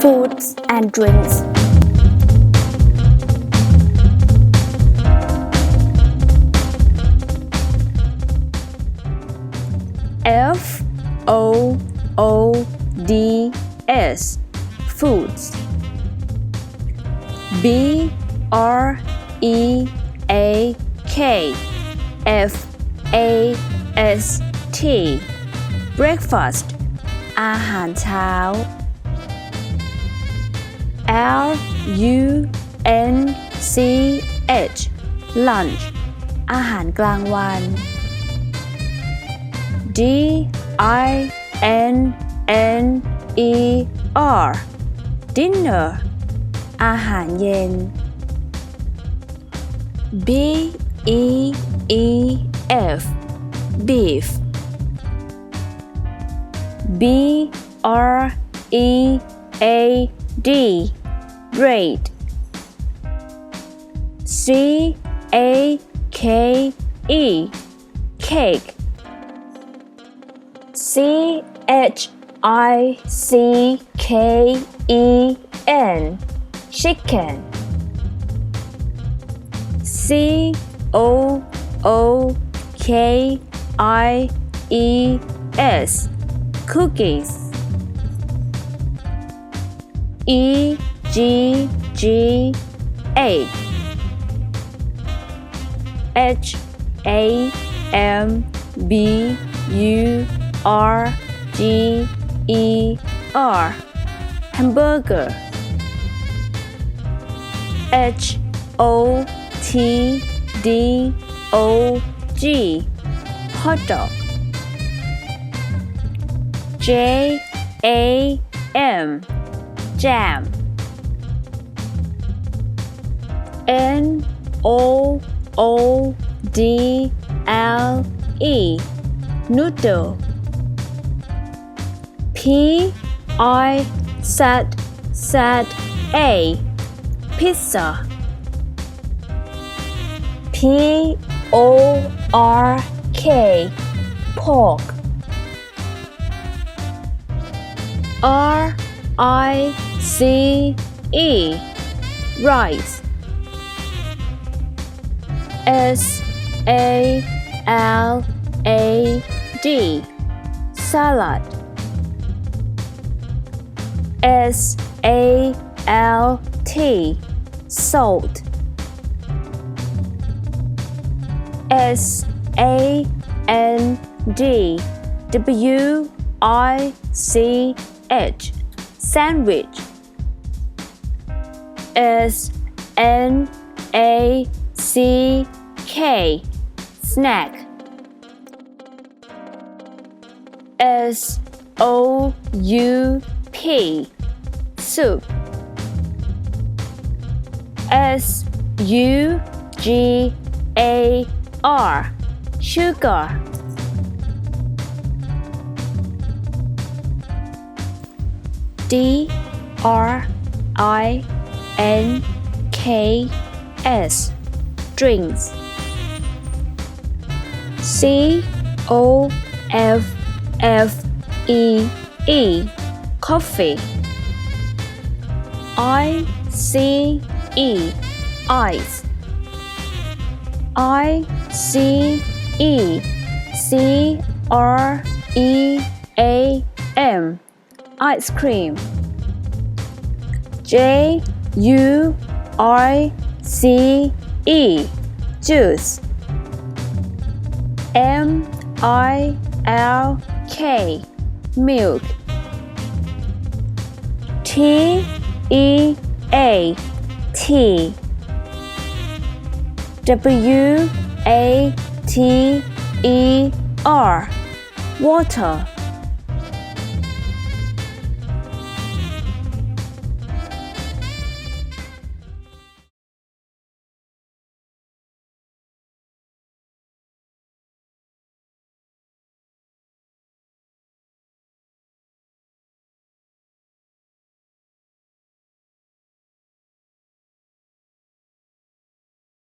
foods and drinks Foods foods Breakfast breakfast อาหารเช้า Lunch lunch อาหารกลางวัน Dinner อาหารเย็น Beef bread cake chicken cookies egg hamburger hot dog jam noodle pizza pork rice salad salt sandwich snack soup sugar drinks drinks coffee ice ice cream juice milk tea water